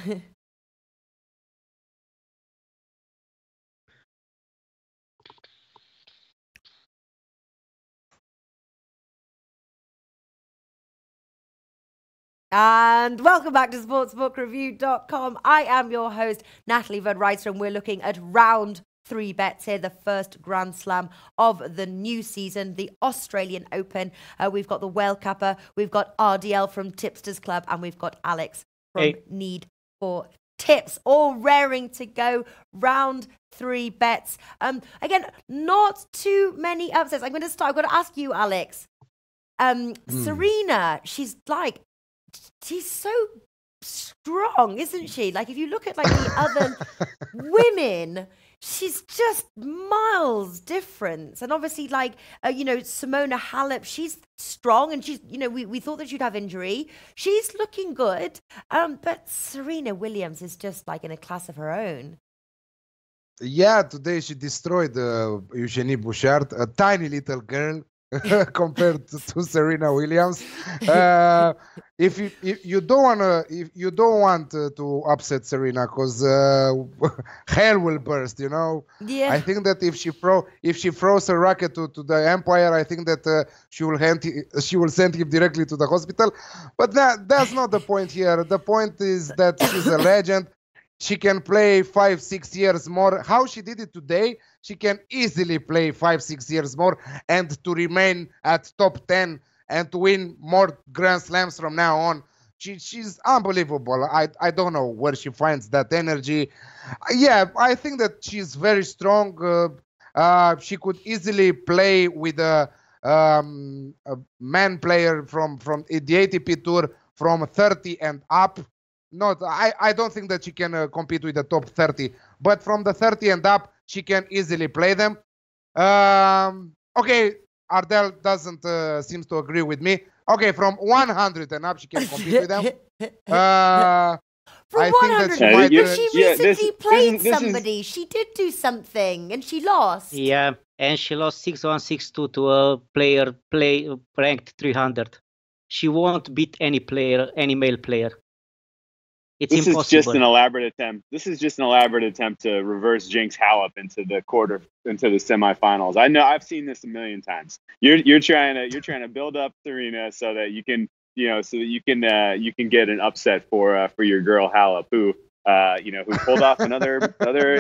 And welcome back to sportsbookreview.com. I am your host, Natalie Verdreister, and we're looking at round 3 bets here, the first Grand Slam of the new season, the Australian Open. We've got the Whale Capper, we've got RDL from Tipsters Club, and we've got Alex from Need for Tips, all raring to go. Round 3 bets. Again, not too many upsets. I'm going to start. I've got to ask you, Alex. Serena, she's so strong, isn't she? Like, if you look at the other women, she's just miles different. And obviously, Simona Halep, she's strong, and she's, we thought that she'd have injury. She's looking good. But Serena Williams is just in a class of her own. Yeah, today she destroyed Eugenie Bouchard, a tiny little girl. Compared to Serena Williams. If you don't want to upset Serena, because hell will burst, Yeah. I think that if she throws a racket to the Empire, I think that she will send him directly to the hospital. But that's not the point here. The point is that she's a legend. She can play 5-6 years more. How she did it today, she can easily play 5-6 years more and to remain at top 10 and to win more Grand Slams from now on. She's unbelievable. I don't know where she finds that energy. Yeah, I think that she's very strong. She could easily play with a man player from the ATP Tour from 30 and up. I don't think that she can compete with the top 30, but from the 30 and up, she can easily play them. Okay, Ardell doesn't seem to agree with me. Okay, from 100 and up, she can compete with them. From I 100, think that she recently played somebody. She did do something, and she lost. Yeah, and she lost 6-1, 6-2 to a player ranked 300. She won't beat any male player. This is just an elaborate attempt. This is just an elaborate attempt to reverse jinx Halep into the semifinals. I know, I've seen this a million times. You're trying to build up Serena so that you can get an upset for your girl Halep, who pulled off another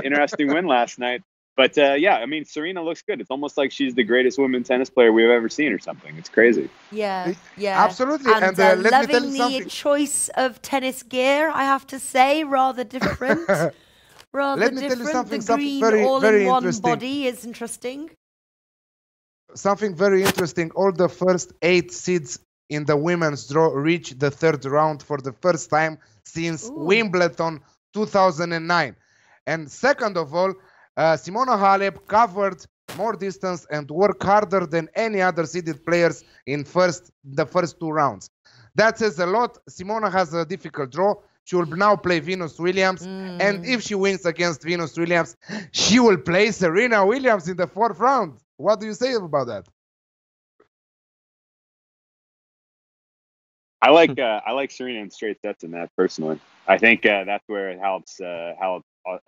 interesting win last night. But yeah, I mean, Serena looks good. It's almost like she's the greatest women's tennis player we've ever seen or something. It's crazy. Yeah. Absolutely. And let me tell loving you the something. choice of tennis gear, I have to say, rather different. Let me tell you something. The green very all-in-one interesting. body is interesting. Something very interesting. All the first 8 seeds in the women's draw reached the 3rd round for the first time since Wimbledon 2009. And second of all, Simona Halep covered more distance and worked harder than any other seeded players in the first 2 rounds. That says a lot. Simona has a difficult draw. She will now play Venus Williams. And if she wins against Venus Williams, she will play Serena Williams in the 4th round. What do you say about that? I like Serena in straight sets in that personally. I think that's where Halep's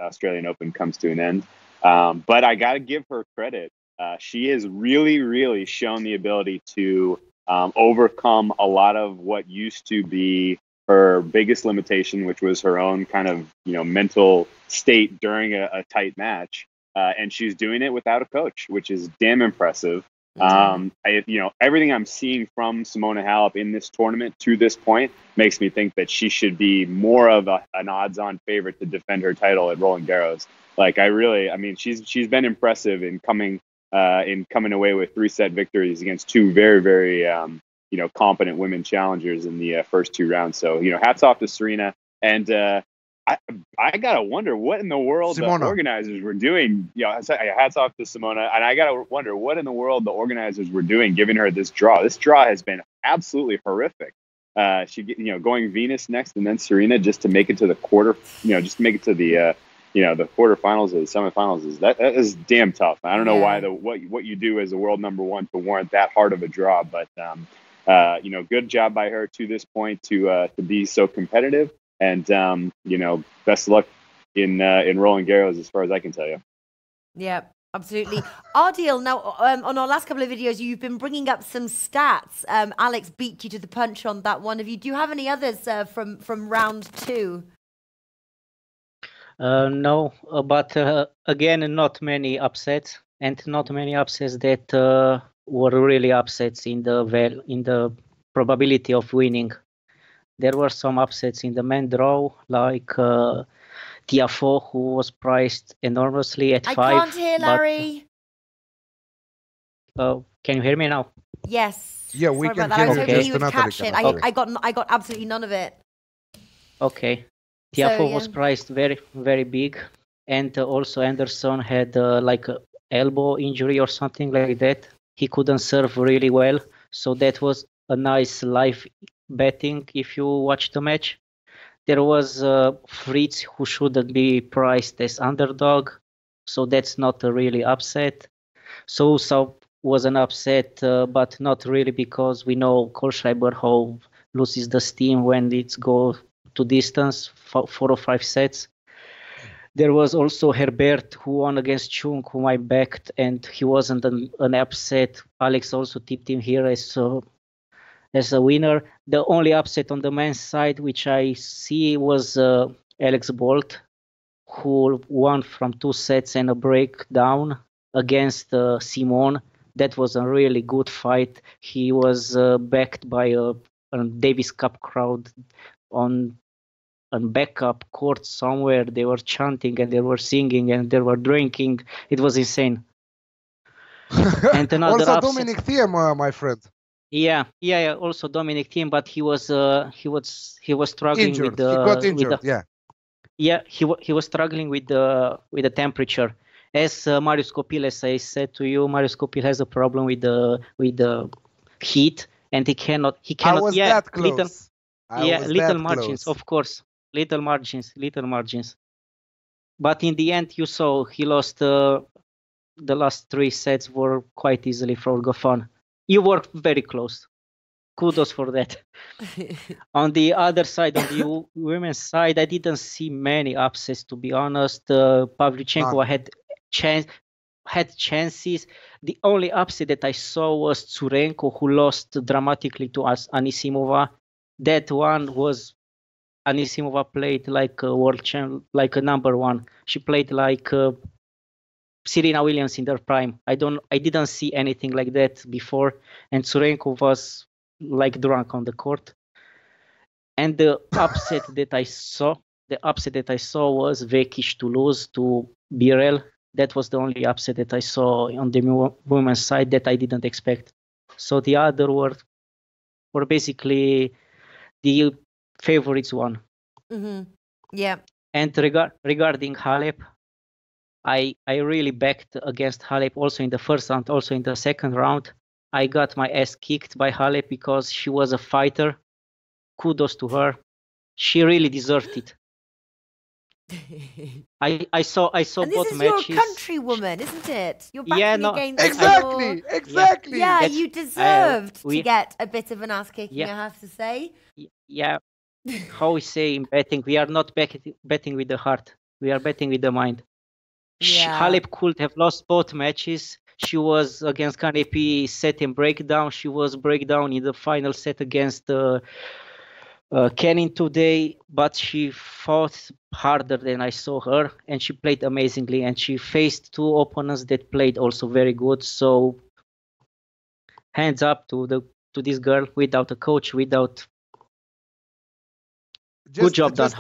Australian Open comes to an end. But I got to give her credit. She has really, really shown the ability to overcome a lot of what used to be her biggest limitation, which was her own kind of mental state during a tight match. And she's doing it without a coach, which is damn impressive. Everything I'm seeing from Simona Halep in this tournament to this point makes me think that she should be more of an odds-on favorite to defend her title at Roland Garros. She's been impressive in coming away with 3-set victories against 2 very, very competent women challengers in the first 2 rounds. So hats off to Serena. And I gotta wonder what in the world Simona. The organizers were doing. Hats off to Simona, and I gotta wonder what in the world the organizers were doing, giving her this draw. This draw has been absolutely horrific. Going Venus next, and then Serena just to make it to the the quarterfinals or the semifinals that is damn tough. I don't know why what you do as a world number 1 to warrant that hard of a draw, but good job by her to this point to be so competitive. And best of luck in Roland Garros, as far as I can tell you. Yeah, absolutely. Ardil, now on our last couple of videos, you've been bringing up some stats. Alex beat you to the punch on that one. Do you have any others from round 2? No, but again, not many upsets, and not many upsets that were really upsets in the probability of winning. There were some upsets in the main draw, like Tiafoe, who was priced enormously at 5. I can't hear Larry. Can you hear me now? Yes. Yeah, Sorry we can about that. I was hear hoping you. you would catch it. I got absolutely none of it. Okay. Tiafoe was priced very, very big, and also Anderson had like a elbow injury or something like that. He couldn't serve really well, so that was a nice live betting if you watch the match. There was Fritz, who shouldn't be priced as underdog, so that's not a really upset. Sousa was an upset, but not really, because we know Kohlschreiber how loses the steam when it's go to distance, 4 or 5 sets. There was also Herbert, who won against Chung, whom I backed, and he wasn't an upset. Alex also tipped him here as a winner. The only upset on the men's side which I see was Alex Bolt, who won from 2 sets and a breakdown against Simon. That was a really good fight. He was backed by a Davis Cup crowd on backup court somewhere. They were chanting and they were singing and they were drinking. It was insane. And another also upset, Dominic Thiem, my friend. Yeah. Also Dominic Thiem, but he was struggling Injured. with the. He got injured. Yeah, he was struggling with the temperature. As Marius Copil, as I said to you, Marius Copil has a problem with the heat, and he cannot. I was that close. Little margins, close. Of course, little margins. But in the end, you saw he lost. The last 3 sets were quite easily for Goffin. You were very close. Kudos for that. On the other side, on the women's side, I didn't see many upsets, to be honest. Pavlyuchenkova had chances. The only upset that I saw was Tsurenko, who lost dramatically to Anisimova. That one was Anisimova played like a world champ, like a number 1. She played like Serena Williams in their prime. I didn't see anything like that before, and Tsurenko was like drunk on the court. And the upset that I saw was Vekic to lose to Birel. That was the only upset that I saw on the women's side that I didn't expect. So the other were basically the favorites won. Mm-hmm. Yeah. And regarding Halep, I really backed against Halep also in the first round, also in the second round. I got my ass kicked by Halep because she was a fighter. Kudos to her. She really deserved it. I saw and both matches. This is your countrywoman, isn't it? You're backing against exactly. Yeah, you deserved to get a bit of an ass kicking, I have to say. Yeah. How we say in betting, we are not betting with the heart. We are betting with the mind. Yeah. Halep could have lost both matches. She was against Kanepi set and breakdown. She was breakdown in the final set against Kenin today, but she fought harder than I saw her, and she played amazingly. And she faced 2 opponents that played also very good. So hands up to this girl, without a coach, without. Good job done,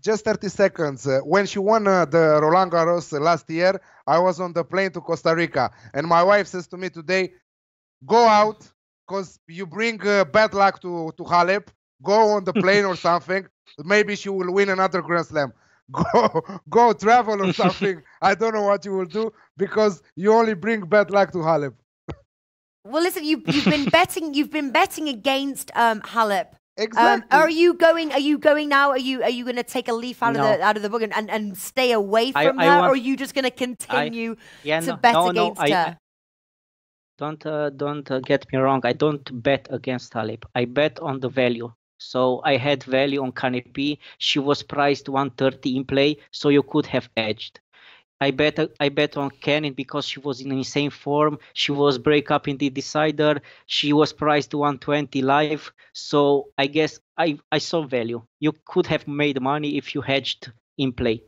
just 30 seconds. When she won the Roland Garros last year, I was on the plane to Costa Rica, and my wife says to me today, "Go out, because you bring bad luck to Halep. Go on the plane or something. Maybe she will win another Grand Slam. Go travel or something. I don't know what you will do, because you only bring bad luck to Halep." Well, listen, you've been betting. You've been betting against Halep. Exactly. Are you going now? Are you going to take a leaf out of the book and stay away from her, or are you just going to continue to bet against her? Don't get me wrong. I don't bet against Halep. I bet on the value. So I had value on Kanepi. She was priced 130 in play, so you could have edged. I bet on Kenin because she was in insane form. She was break up in the decider. She was priced 120 live. So I guess I saw value. You could have made money if you hedged in play.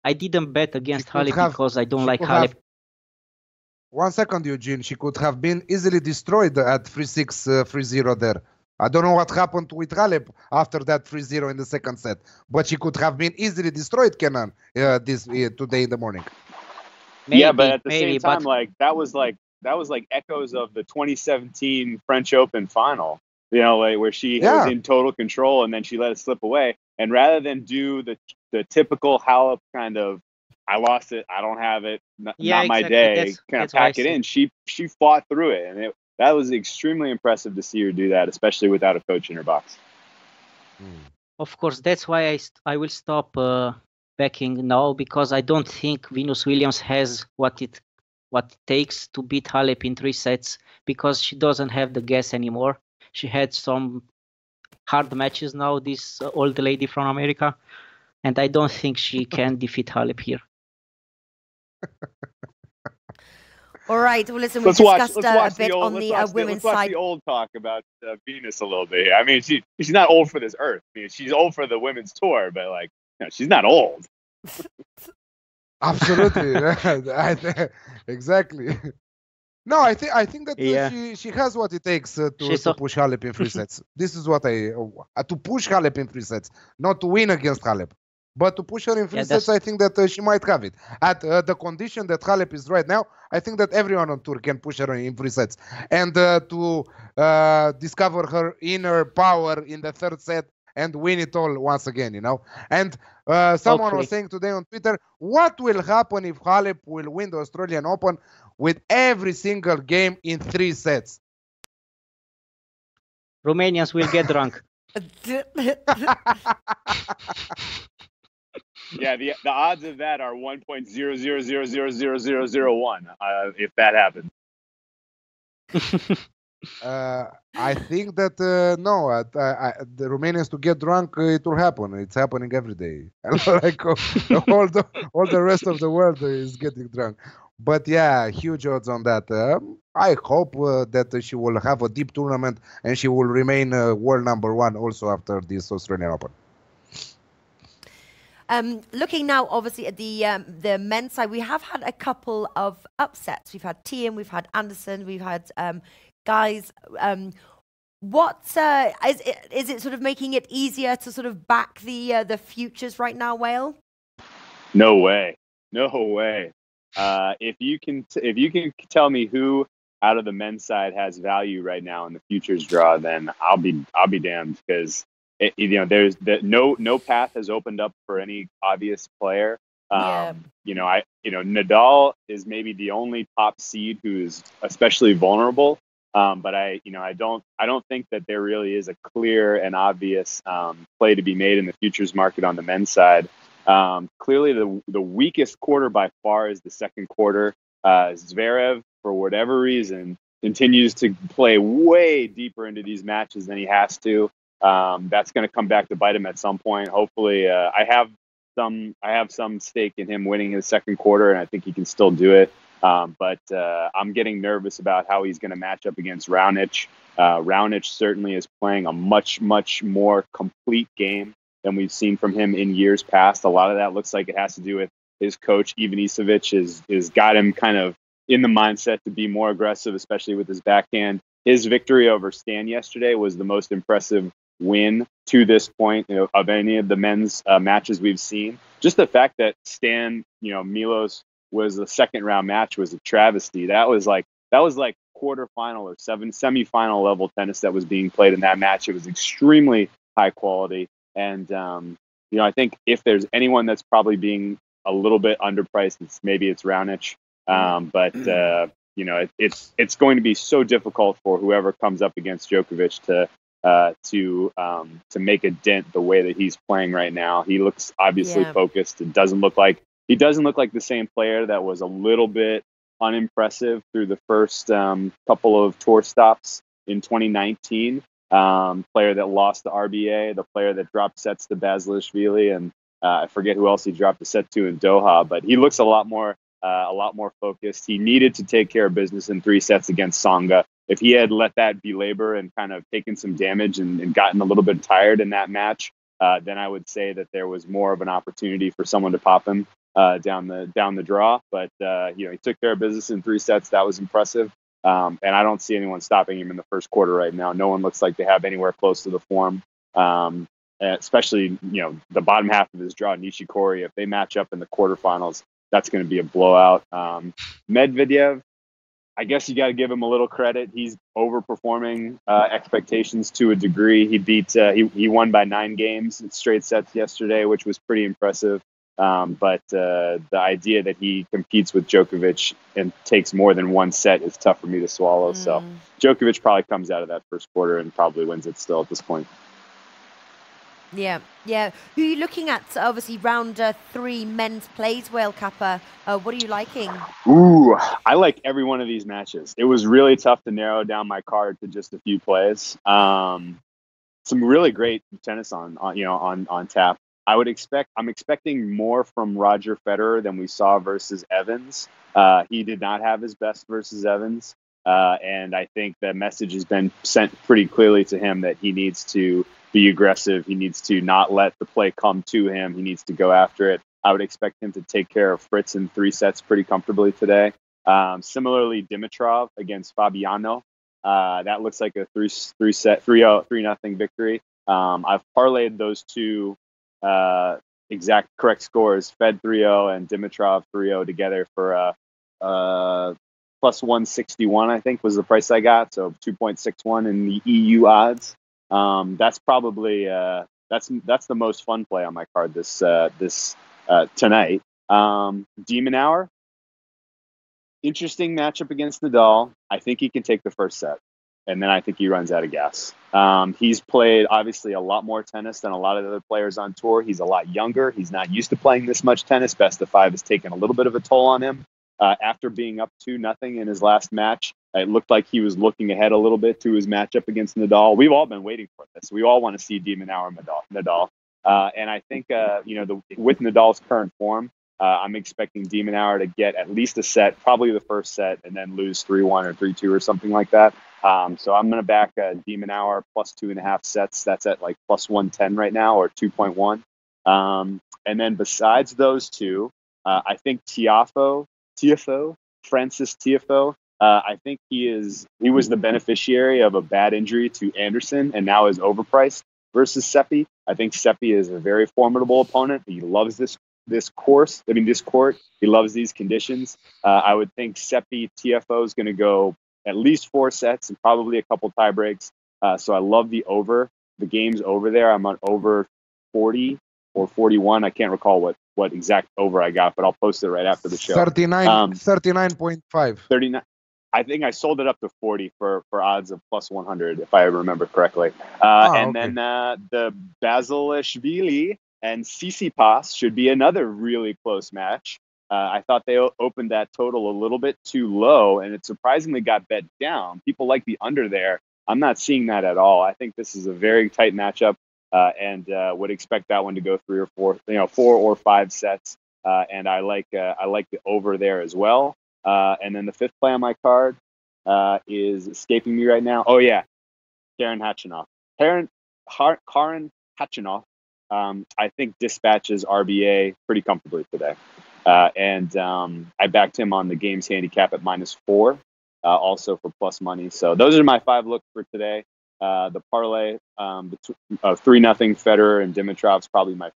I didn't bet against Halep because I don't like Halep. 1 second, Eugene. She could have been easily destroyed at 3-6, 3-0 there. I don't know what happened with Halep after that 3-0 in the second set, but she could have been easily destroyed, Kenan, today in the morning. Yeah, but at the same time, that was like echoes of the 2017 French Open final. You know, like where she was in total control and then she let it slip away. And rather than do the typical Halep kind of, I lost it, I don't have it, not my day, kind of pack it in. She fought through it, and that was extremely impressive to see her do that, especially without a coach in her box. Of course, that's why I will stop backing now, because I don't think Venus Williams has what it takes to beat Halep in 3 sets, because she doesn't have the gas anymore. She had some hard matches now, this old lady from America, and I don't think she can defeat Halep here. All right. Well, listen, we discussed a bit on the women's side. Let's watch the old talk about Venus a little bit here. I mean, she's not old for this earth. I mean, she's old for the women's tour, but she's not old. Absolutely, exactly. No, I think that she has what it takes to push Halep in 3 sets. This is what to push Halep in 3 sets, not to win against Halep. But to push her in 3 sets, I think that she might have it. At the condition that Halep is right now, I think that everyone on tour can push her in 3 sets. And to discover her inner power in the 3rd set and win it all once again, you know. And someone was saying today on Twitter, what will happen if Halep will win the Australian Open with every single game in 3 sets? Romanians will get drunk. Yeah, the odds of that are 1.000000001 if that happens. I think that the Romanians to get drunk, it will happen. It's happening every day. Like all the rest of the world is getting drunk. But yeah, huge odds on that. I hope that she will have a deep tournament and she will remain world #1 also after this Australian Open. Looking now, obviously, at the men's side, we have had a couple of upsets. We've had Thiem, we've had Anderson, we've had guys. Is it sort of making it easier to sort of back the futures right now, Whale? No way. If you can tell me who out of the men's side has value right now in the futures draw, then I'll be damned, because there's no path has opened up for any obvious player. Nadal is maybe the only top seed who's especially vulnerable. But I don't think that there really is a clear and obvious play to be made in the futures market on the men's side. Clearly, the weakest quarter by far is the second quarter. Zverev, for whatever reason, continues to play way deeper into these matches than he has to. That's going to come back to bite him at some point. Hopefully, I have some stake in him winning his second quarter, and I think he can still do it. But I'm getting nervous about how he's going to match up against Raonic. Raonic certainly is playing a much, much more complete game than we've seen from him in years past. A lot of that looks like it has to do with his coach, Ivan Isavic, is got him kind of in the mindset to be more aggressive, especially with his backhand. His victory over Stan yesterday was the most impressive win to this point of any of the men's matches we've seen. Just the fact that Stan, Milos, was the second round match was a travesty. That was like quarterfinal or semifinal level tennis that was being played in that match. It was extremely high quality. And, I think if there's anyone that's probably being a little bit underpriced, it's Raonic. But it's going to be so difficult for whoever comes up against Djokovic to make a dent the way that he's playing right now. He looks obviously focused. He doesn't look like the same player that was a little bit unimpressive through the first couple of tour stops in 2019. player that lost the RBA, the player that dropped sets to Basilashvili, and I forget who else he dropped a set to in Doha. But he looks a lot more focused. He needed to take care of business in 3 sets against Tsonga. If he had let that belabor and kind of taken some damage and gotten a little bit tired in that match, then I would say that there was more of an opportunity for someone to pop him down the draw. But he took care of business in 3 sets. That was impressive. And I don't see anyone stopping him in the first quarter right now. No one looks like they have anywhere close to the form. Especially, the bottom half of his draw, Nishikori, if they match up in the quarterfinals, that's going to be a blowout. Medvedev, I guess you got to give him a little credit. He's overperforming expectations to a degree. He won by 9 games in straight sets yesterday, which was pretty impressive. But the idea that he competes with Djokovic and takes more than 1 set is tough for me to swallow. So Djokovic probably comes out of that first quarter and probably wins it still at this point. Yeah. Who are you looking at? Obviously, round 3 men's plays, Whale Kappa. What are you liking? Ooh, I like every one of these matches. It was really tough to narrow down my card to just a few plays. Some really great tennis on tap. I'm expecting more from Roger Federer than we saw versus Evans. He did not have his best versus Evans. And I think the message has been sent pretty clearly to him that he needs to be aggressive. He needs to not let the play come to him. He needs to go after it. I would expect him to take care of Fritz in 3 sets pretty comfortably today. Similarly, Dimitrov against Fabiano. That looks like a 3-0 victory. I've parlayed those 2 exact correct scores, Fed 3-0 and Dimitrov 3-0 together for plus 161, I think was the price I got. So 2.61 in the EU odds. That's probably that's the most fun play on my card this tonight. De Minaur, interesting matchup against Nadal. I think he can take the first set, and then I think he runs out of gas. He's played obviously a lot more tennis than a lot of the other players on tour. He's a lot younger. He's not used to playing this much tennis. Best of 5 has taken a little bit of a toll on him. After being up 2-0 in his last match, it looked like he was looking ahead a little bit to his matchup against Nadal. We've all been waiting for this. We all want to see De Minaur and Nadal. And I think, with Nadal's current form, I'm expecting De Minaur to get at least a set, probably the first set, and then lose 3-1 or 3-2 or something like that. So I'm going to back De Minaur plus 2.5 sets. That's at like plus 110 right now, or 2.1. And then besides those 2, I think Francis Tiafoe, I think he was the beneficiary of a bad injury to Anderson and now is overpriced versus Seppi. I think Seppi is a very formidable opponent. He loves this court. He loves these conditions. I would think Seppi Tiafoe is going to go at least 4 sets and probably a couple tie breaks. So I love the over. The game's over there. I'm on over 40 or 41. I can't recall what exact over I got, but I'll post it right after the show. 39.5. 39. I think I sold it up to 40 for odds of plus 100, if I remember correctly. And then the Basilashvili and Tsitsipas should be another really close match. I thought they opened that total a little bit too low, and it surprisingly got bet down. People like the under there. I'm not seeing that at all. I think this is a very tight matchup. And would expect that one to go 3 or 4, 4 or 5 sets. And I like the over there as well. And then the 5th play on my card is escaping me right now. Oh yeah, Karen Khachanov. Karen Khachanov, I think dispatches RBA pretty comfortably today. And I backed him on the game's handicap at -4, also for plus money. So those are my 5 looks for today. The parlay of 3-0 Federer and Dimitrov's probably my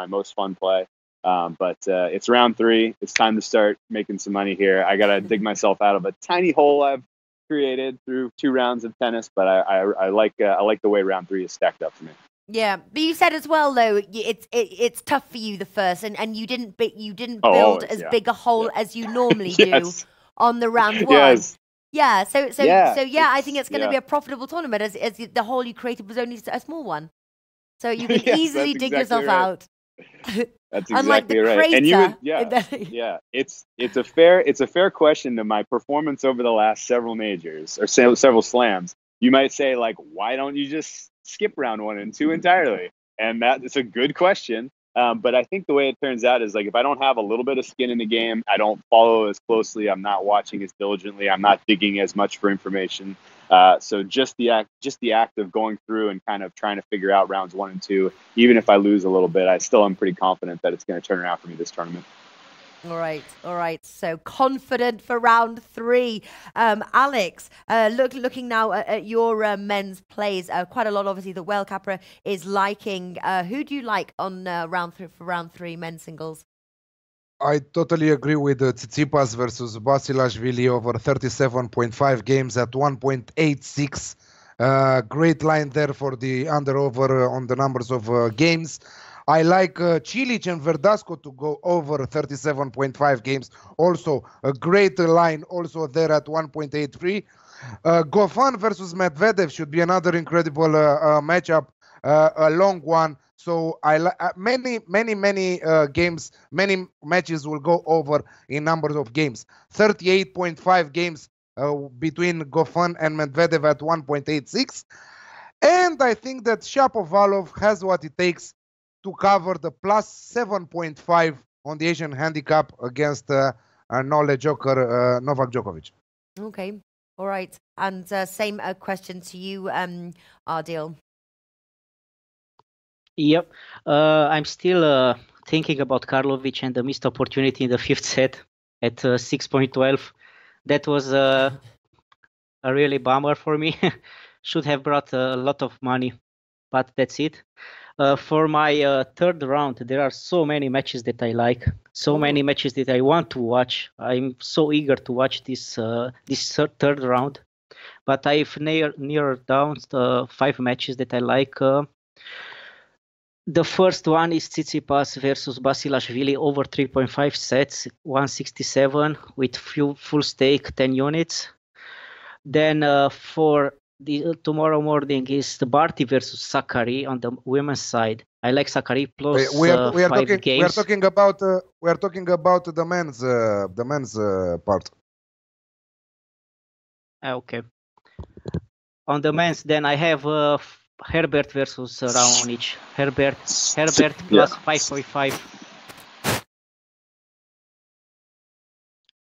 most fun play. But it's round 3. It's time to start making some money here. I gotta dig myself out of a tiny hole I've created through 2 rounds of tennis. But I like the way round 3 is stacked up for me. Yeah, but you said as well though it's tough for you the first, and you didn't build as big a hole as you normally do on the round 1. Yes. Yeah, so I think it's going to be a profitable tournament as the hole you created was only a small one. So you can easily dig yourself out. That's exactly right. And it's a fair question to my performance over the last several majors or several slams. you might say, like, why don't you just skip round 1 and 2 entirely? And it's a good question. But I think the way it turns out is, like, if I don't have a little bit of skin in the game, I don't follow as closely, I'm not watching as diligently, I'm not digging as much for information. So just the act of going through and kind of trying to figure out rounds 1 and 2, even if I lose a little bit, I still am pretty confident that it's going to turn around for me this tournament. All right. So confident for round 3. Alex, looking now at your men's plays, quite a lot, obviously, that Well Capra is liking. Who do you like on round 3 men's singles? I totally agree with Tsitsipas versus Basilashvili over 37.5 games at 1.86. Great line there for the under-over on the numbers of games. I like Cilic and Verdasco to go over 37.5 games. Also, a great line also there at 1.83. Goffin versus Medvedev should be another incredible matchup, a long one. So many games, many matches will go over in numbers of games. 38.5 games between Goffin and Medvedev at 1.86. And I think that Shapovalov has what it takes to cover the plus 7.5 on the Asian handicap against Novak Djokovic. Okay, all right. And same question to you, Ardil. Yep. I'm still thinking about Karlovic and the missed opportunity in the 5th set at 6.12. That was a really bummer for me. Should have brought a lot of money, but that's it. For my 3rd round, there are so many matches that I like, so many matches that I want to watch. I'm so eager to watch this 3rd round, but I've narrowed down 5 matches that I like. The first one is Tsitsipas versus Basilashvili over 3.5 sets, 167 with full stake 10 units. Then for the tomorrow morning is the Barty versus Sakari on the women's side. I like Sakari plus 5 games. We are talking about the men's part. Okay. On the men's, then I have Herbert versus Raonic. Herbert plus 5.5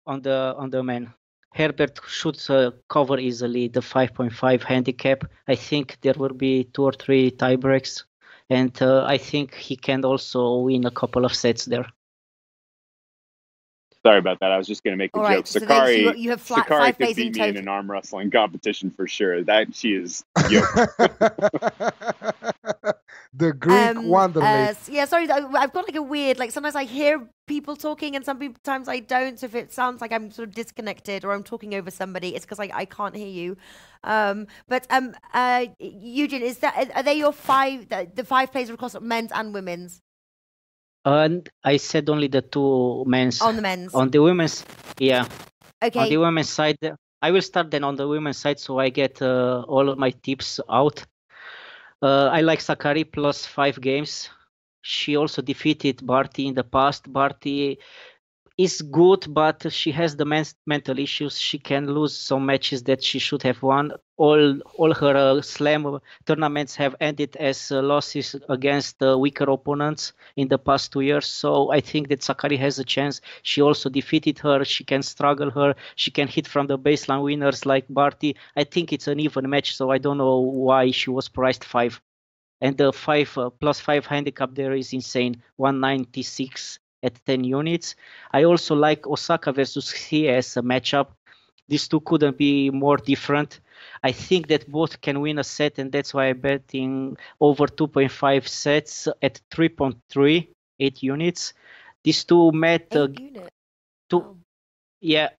on the men. Herbert should cover easily the 5.5 handicap. I think there will be 2 or 3 tiebreaks, and I think he can also win a couple of sets there. Sorry about that. I was just going to make a joke. So Sakari, you have Sakari 5 could plays beat in me total. in an arm wrestling competition for sure. That she is yoked. The Greek Wanderlei. Yeah, sorry, I've got like a weird, like sometimes I hear people talking and sometimes I don't. So if it sounds like I'm sort of disconnected or I'm talking over somebody, it's because I can't hear you. But Eugene, are they your 5, the 5 plays across men's and women's? And I said only the 2 men's. On the men's. On the women's, yeah. Okay. On the women's side, I will start then on the women's side so I get all of my tips out. I like Sakari plus 5 games. She also defeated Barty in the past. Barty is good, but she has the mental issues. She can lose some matches that she should have won. All her slam tournaments have ended as losses against weaker opponents in the past 2 years. So I think that Sakari has a chance. She also defeated her. She can struggle her. She can hit from the baseline winners like Barty. I think it's an even match, so I don't know why she was priced 5. And the 5 plus 5 handicap there is insane, 196 at 10 units. I also like Osaka versus Xie as a matchup. These two couldn't be more different. I think that both can win a set, and that's why I'm betting over 2.5 sets at 3.3, 8 units. These two met... 8 units? Yeah,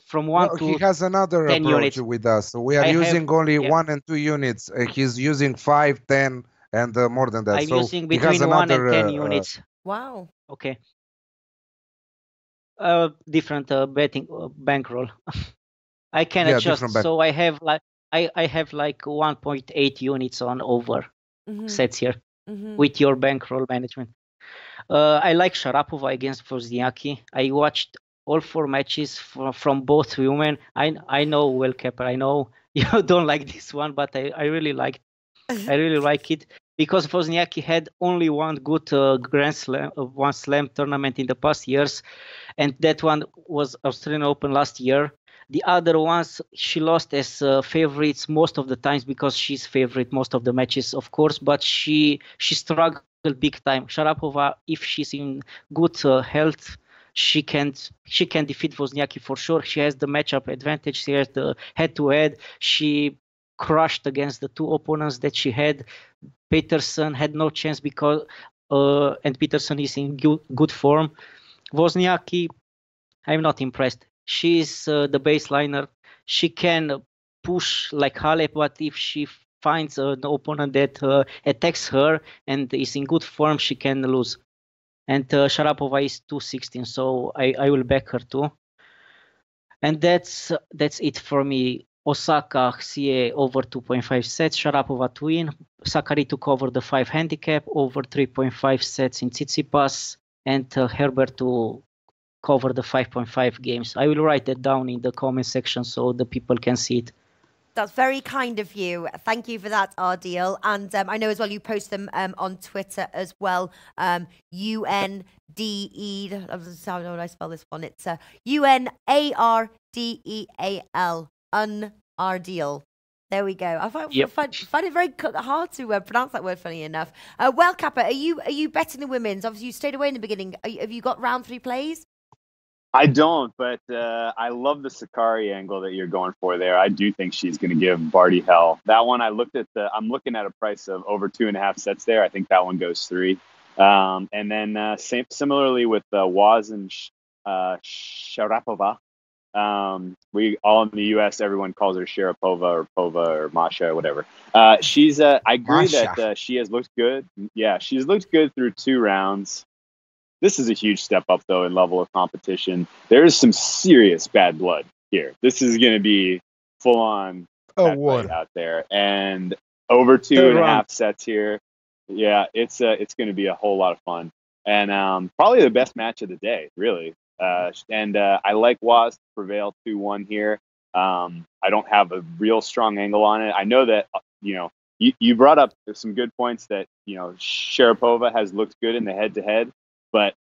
from 1 to he has another 10 approach units. with us. We are using only 1 and 2 units. He's using 5, 10, and more than that. I'm so using between 1 and 10 units. Wow. Okay. Different betting bankroll. I can adjust. So I have like 1.8 units on over sets here with your bankroll management. I like Sharapova against Wozniacki. I watched all 4 matches from both women. I know Well Capra. I know you don't like this one, but I really like it because Wozniacki had only one good one slam tournament in the past years, and that one was Australian Open last year. The other ones she lost as favorites most of the times because she's favorite most of the matches, of course, but she struggled big time. Sharapova, if she's in good health, she can defeat Wozniacki for sure. She has the matchup advantage. She has the head-to-head. She crushed against the two opponents that she had. Peterson had no chance because and Peterson is in good form. Wozniacki, I'm not impressed. She's the baseliner. She can push like Halep, but if she finds an opponent that attacks her and is in good form, she can lose. And Sharapova is 216, so I will back her too. And that's it for me. Osaka, CA over 2.5 sets, Sharapova to win, Sakkari to cover the 5 handicap, over 3.5 sets in Tsitsipas, and Herbert to cover the 5.5 games. I will write that down in the comment section so the people can see it. That's very kind of you. Thank you for that, Ardeel. And I know as well you post them on Twitter as well. UNDE. I don't know how I spell this one. It's UNARDEAL. Ardeel. There we go. I find it very hard to pronounce that word. Funny enough. Well, Kappa, are you betting the women's? Obviously, you stayed away in the beginning. Have you got round 3 plays? I don't, but I love the Sakkari angle that you're going for there. I do think she's going to give Barty hell. That one, I'm looking at a price of over 2.5 sets there. I think that one goes 3. And then similarly with Woz and Sharapova. We all in the U.S. everyone calls her Sharapova or Pova or Masha or whatever. She's I agree Masha. that she has looked good. Yeah, she's looked good through 2 rounds. This is a huge step up, though, in level of competition. There is some serious bad blood here. This is going to be full-on out there, and over 2.5 sets here. Yeah, it's going to be a whole lot of fun, and probably the best match of the day, really. And I like Woz to prevail 2-1 here. I don't have a real strong angle on it. I know that you brought up some good points that Sharapova has looked good in the head-to-head. But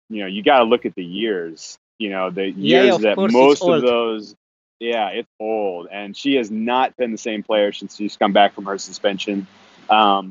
you got to look at the years. The years that most of those. Yeah, it's old, and she has not been the same player since she's come back from her suspension. I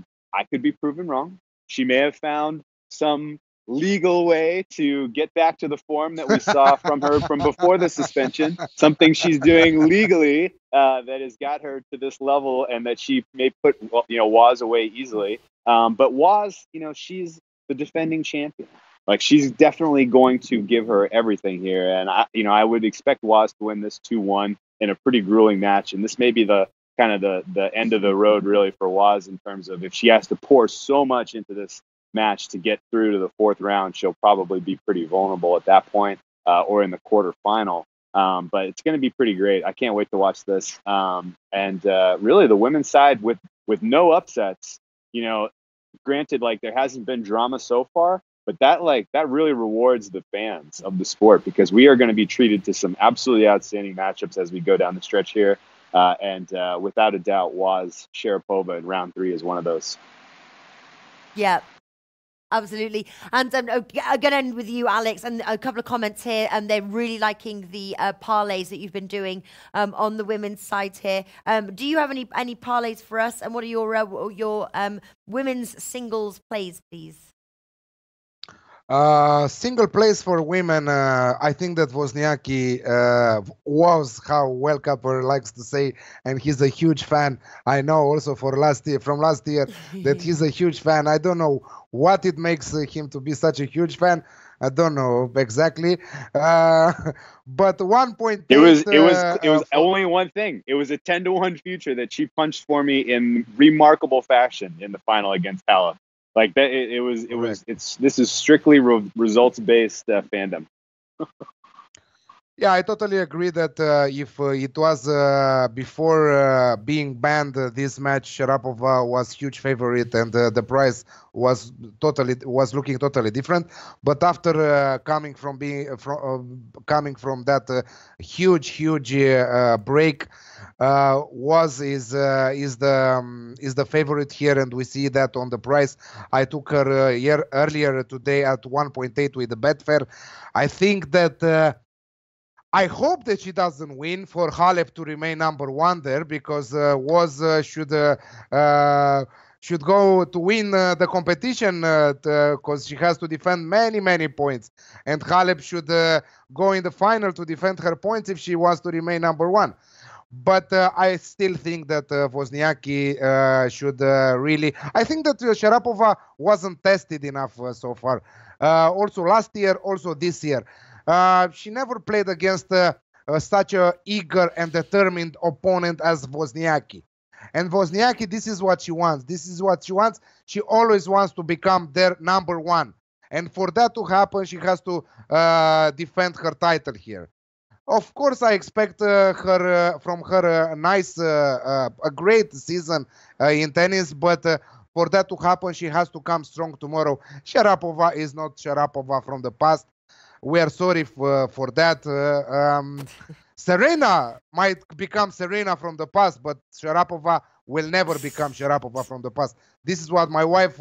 could be proven wrong. She may have found some legal way to get back to the form that we saw from her from before the suspension. Something she's doing legally that has got her to this level, and that she may put Woz away easily. But Woz, she's the defending champion. Like, she's definitely going to give her everything here, and I would expect Woz to win this 2-1 in a pretty grueling match. And this may be the kind of the end of the road really for Woz in terms of if she has to pour so much into this match to get through to the 4th round, she'll probably be pretty vulnerable at that point or in the quarterfinal. But it's going to be pretty great. I can't wait to watch this. And really, the women's side with no upsets. Granted, like, there hasn't been drama so far. But that really rewards the fans of the sport, because we are going to be treated to some absolutely outstanding matchups as we go down the stretch here. And without a doubt, Woz Sharapova in round 3 is one of those. Yeah, absolutely. And I'm going to end with you, Alex, and a couple of comments here. And they're really liking the parlays that you've been doing on the women's side here. Do you have any parlays for us? And what are your women's singles plays, please? Single place for women. I think that Wozniacki was how Well Cupper likes to say, and he's a huge fan. I know also from last year that he's a huge fan. I don't know what it makes him to be such a huge fan. I don't know exactly. But 1.8. It was only one thing. It was a 10-1 future that she punched for me in remarkable fashion in the final against Halep. Like that, this is strictly results-based fandom. Yeah, I totally agree that if it was before being banned, this match Sharapova was huge favorite, and the price was looking totally different. But after coming from that huge break, is the favorite here, and we see that on the price. I took her earlier today at 1.8 with the Betfair. I think that. I hope that she doesn't win for Halep to remain number one there, because should go to win the competition, because she has to defend many points, and Halep should go in the final to defend her points if she wants to remain number one. But I still think that Wozniacki should really. I think that Sharapova wasn't tested enough so far. Also last year, also this year. She never played against such a eager and determined opponent as Wozniacki. And Wozniacki, this is what she wants. She always wants to become their number one. And for that to happen, she has to defend her title here. Of course, I expect from her a great season in tennis, but for that to happen, she has to come strong tomorrow. Sharapova is not Sharapova from the past. We are sorry for that. Serena might become Serena from the past, but Sharapova will never become Sharapova from the past. This is what my wife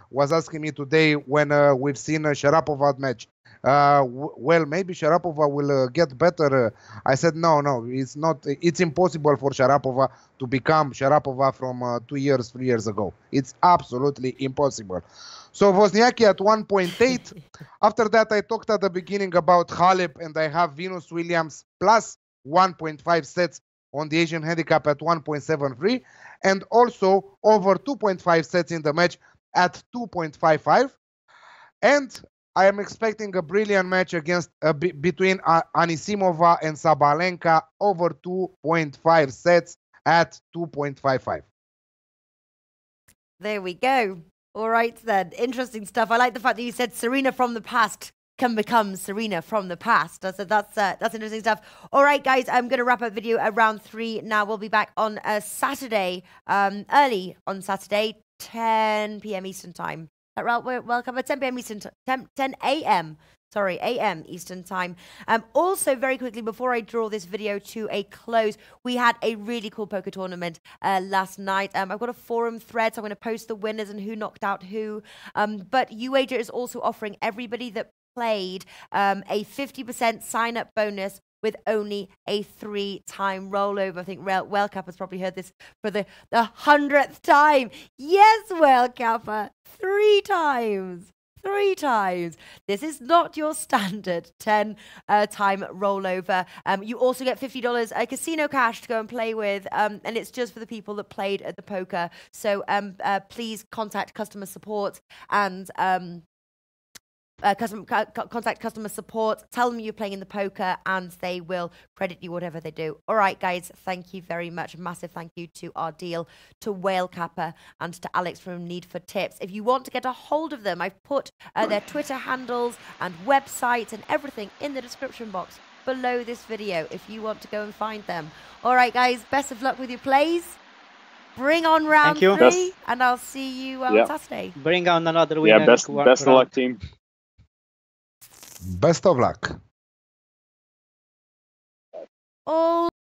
was asking me today when we've seen a Sharapova match. Well, maybe Sharapova will get better. I said, no, it's not. It's impossible for Sharapova to become Sharapova from 3 years ago. It's absolutely impossible. So Wozniacki at 1.8. After that, I talked at the beginning about Halep, and I have Venus Williams plus 1.5 sets on the Asian handicap at 1.73, and also over 2.5 sets in the match at 2.55. And I am expecting a brilliant match between Anisimova and Sabalenka over 2.5 sets at 2.55. There we go. All right, then. Interesting stuff. I like the fact that you said Serena from the past can become Serena from the past. So that's interesting stuff. All right, guys, I'm going to wrap up video at round 3 now. We'll be back on Saturday, early on Saturday, 10 p.m. Eastern time. Welcome at 10 p.m. Eastern 10 a.m. Sorry, a.m. Eastern time. Also, very quickly, before I draw this video to a close, we had a really cool poker tournament last night. I've got a forum thread, so I'm going to post the winners and who knocked out who. But UWager is also offering everybody that played a 50% sign-up bonus with only a 3-time rollover. I think Wellcap has probably heard this for the 100th time. Yes, Wellcapper, 3 times. 3 times. This is not your standard 10-time rollover. You also get $50 casino cash to go and play with, and it's just for the people that played at the poker. So please contact customer support and contact customer support, tell them you're playing in the poker, and they will credit you whatever they do. All right, guys, thank you very much. Massive thank you to our deal, to Whale Kappa, and to Alex from Need for Tips. If you want to get a hold of them, I've put their Twitter handles and websites and everything in the description box below this video if you want to go and find them. All right, guys, best of luck with your plays. Bring on round 3, and I'll see you on Saturday. Bring on another winner. Yeah, best of luck, team. Best of luck. All